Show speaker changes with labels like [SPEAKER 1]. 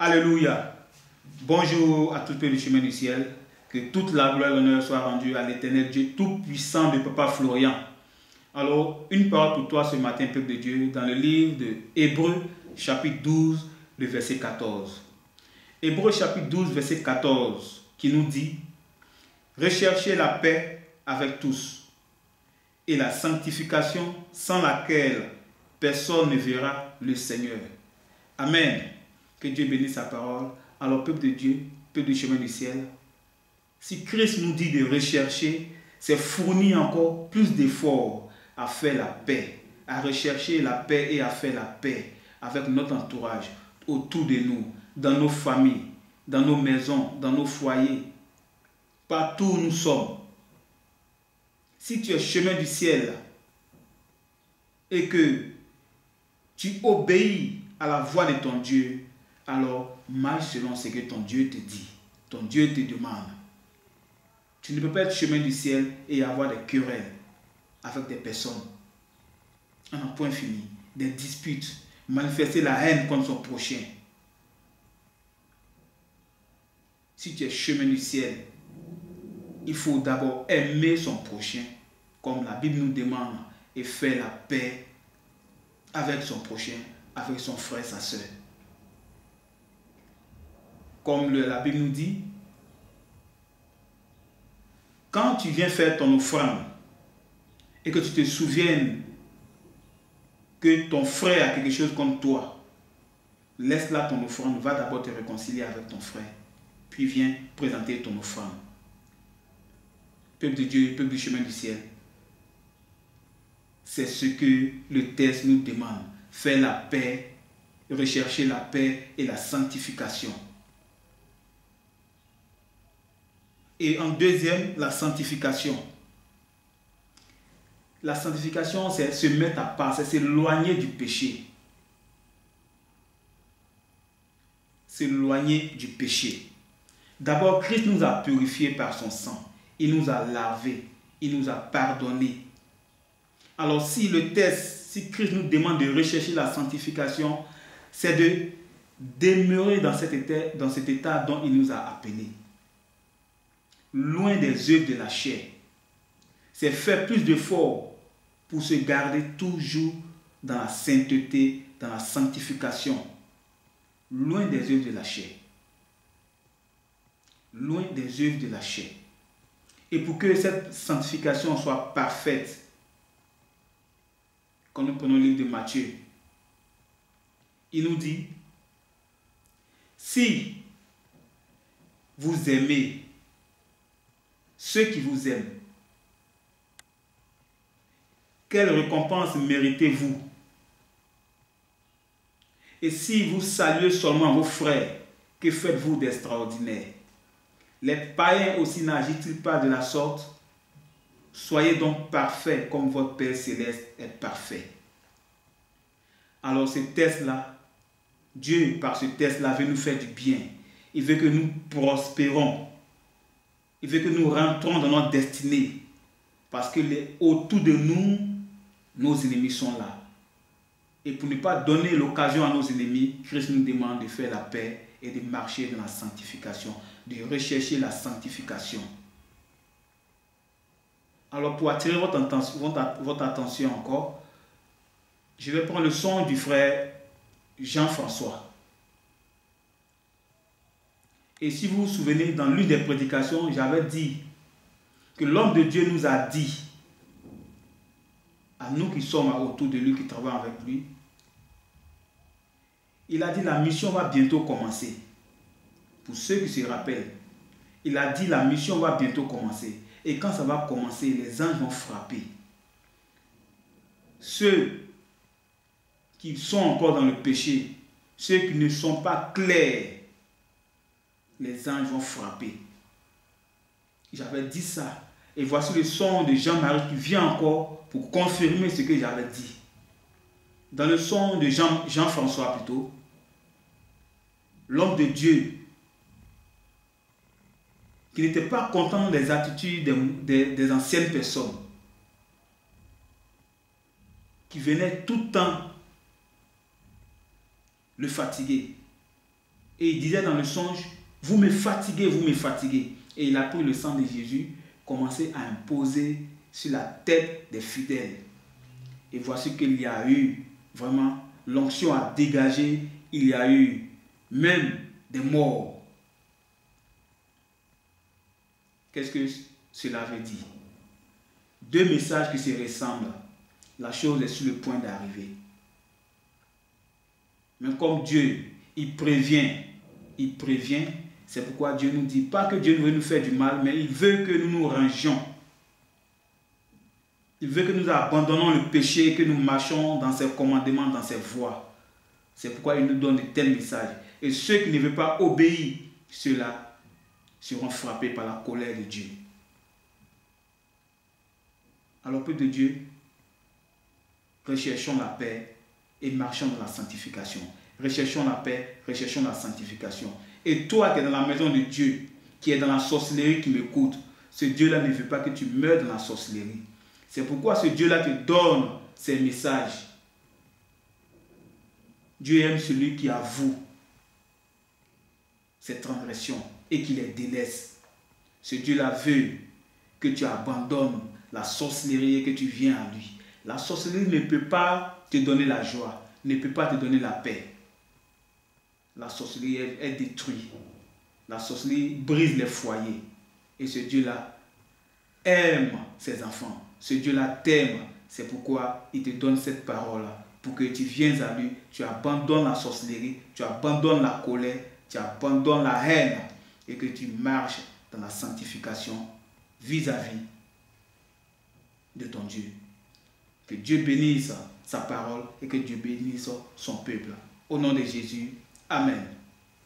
[SPEAKER 1] Alléluia. Bonjour à tous les chemins du ciel. Que toute la gloire et l'honneur soient rendus à l'Éternel Dieu Tout-Puissant de Papa Florian. Alors, une parole pour toi ce matin, peuple de Dieu, dans le livre de Hébreux, chapitre 12, le verset 14. Hébreux, chapitre 12, verset 14, qui nous dit « Recherchez la paix avec tous et la sanctification sans laquelle personne ne verra le Seigneur. » Amen. Que Dieu bénisse sa parole. Alors, peuple de Dieu, peuple du chemin du ciel, si Christ nous dit de rechercher, c'est fournir encore plus d'efforts à faire la paix, à rechercher la paix et à faire la paix avec notre entourage, autour de nous, dans nos familles, dans nos maisons, dans nos foyers, partout où nous sommes. Si tu es chemin du ciel et que tu obéis à la voix de ton Dieu, alors marche selon ce que ton Dieu te dit, ton Dieu te demande. Tu ne peux pas être chemin du ciel et avoir des querelles avec des personnes. On a point fini. Des disputes, manifester la haine contre son prochain. Si tu es chemin du ciel, il faut d'abord aimer son prochain, comme la Bible nous demande, et faire la paix avec son prochain, avec son frère, sa soeur. Comme la Bible nous dit, quand tu viens faire ton offrande et que tu te souviennes que ton frère a quelque chose contre toi, laisse là ton offrande, va d'abord te réconcilier avec ton frère, puis viens présenter ton offrande. Peuple de Dieu, peuple du chemin du ciel, c'est ce que le texte nous demande. Faire la paix, rechercher la paix et la sanctification. Et en deuxième, la sanctification. La sanctification, c'est se mettre à part, c'est s'éloigner du péché. S'éloigner du péché. D'abord, Christ nous a purifiés par son sang. Il nous a lavés. Il nous a pardonnés. Alors, si le texte, si Christ nous demande de rechercher la sanctification, c'est de demeurer dans cet état dont il nous a appelés. Loin des œuvres de la chair. C'est faire plus d'efforts pour se garder toujours dans la sainteté, dans la sanctification. Loin des œuvres de la chair. Loin des œuvres de la chair. Et pour que cette sanctification soit parfaite, quand nous prenons le livre de Matthieu, il nous dit, si vous aimez ceux qui vous aiment, quelle récompense méritez-vous? Et si vous saluez seulement vos frères, que faites-vous d'extraordinaire? Les païens aussi n'agissent-ils pas de la sorte? Soyez donc parfaits comme votre Père Céleste est parfait. Alors ce texte-là, Dieu par ce texte-là veut nous faire du bien. Il veut que nous prospérons. Il veut que nous rentrons dans notre destinée. Parce que autour de nous, nos ennemis sont là. Et pour ne pas donner l'occasion à nos ennemis, Christ nous demande de faire la paix et de marcher dans la sanctification, de rechercher la sanctification. Alors pour attirer votre attention encore, je vais prendre le son du frère Jean-François. Et si vous vous souvenez, dans l'une des prédications, j'avais dit que l'homme de Dieu nous a dit, à nous qui sommes autour de lui, qui travaillons avec lui, il a dit la mission va bientôt commencer. Pour ceux qui se rappellent, il a dit la mission va bientôt commencer. Et quand ça va commencer, les anges vont frapper. Ceux qui sont encore dans le péché, ceux qui ne sont pas clairs, les anges vont frapper. J'avais dit ça. Et voici le son de Jean-Marie qui vient encore pour confirmer ce que j'avais dit. Dans le son de Jean-François plutôt, l'homme de Dieu qui n'était pas content des attitudes des anciennes personnes, qui venaient tout le temps le fatiguer. Et il disait dans le songe, vous me fatiguez, vous me fatiguez. Et il a pris le sang de Jésus, commencé à imposer sur la tête des fidèles. Et voici qu'il y a eu vraiment l'onction à dégager. Il y a eu même des morts. Qu'est-ce que cela veut dire? Deux messages qui se ressemblent. La chose est sur le point d'arriver. Mais comme Dieu, il prévient, c'est pourquoi Dieu nous dit, pas que Dieu veut nous faire du mal, mais il veut que nous nous rangions. Il veut que nous abandonnons le péché, que nous marchons dans ses commandements, dans ses voies. C'est pourquoi il nous donne de tels messages. Et ceux qui ne veulent pas obéir, ceux-là seront frappés par la colère de Dieu. Alors, peuple de Dieu, recherchons la paix et marchons dans la sanctification. Recherchons la paix, recherchons la sanctification. Et toi qui es dans la maison de Dieu, qui est dans la sorcellerie, qui m'écoute, ce Dieu-là ne veut pas que tu meurs dans la sorcellerie. C'est pourquoi ce Dieu-là te donne ces messages. Dieu aime celui qui avoue ses transgressions et qui les délaisse. Ce Dieu-là veut que tu abandonnes la sorcellerie et que tu viennes à lui. La sorcellerie ne peut pas te donner la joie, ne peut pas te donner la paix. La sorcellerie, elle détruit. La sorcellerie brise les foyers. Et ce Dieu-là aime ses enfants. Ce Dieu-là t'aime. C'est pourquoi il te donne cette parole-là. Pour que tu viennes à lui, tu abandonnes la sorcellerie, tu abandonnes la colère, tu abandonnes la haine. Et que tu marches dans la sanctification vis-à-vis de ton Dieu. Que Dieu bénisse sa parole et que Dieu bénisse son peuple. Au nom de Jésus, Amen.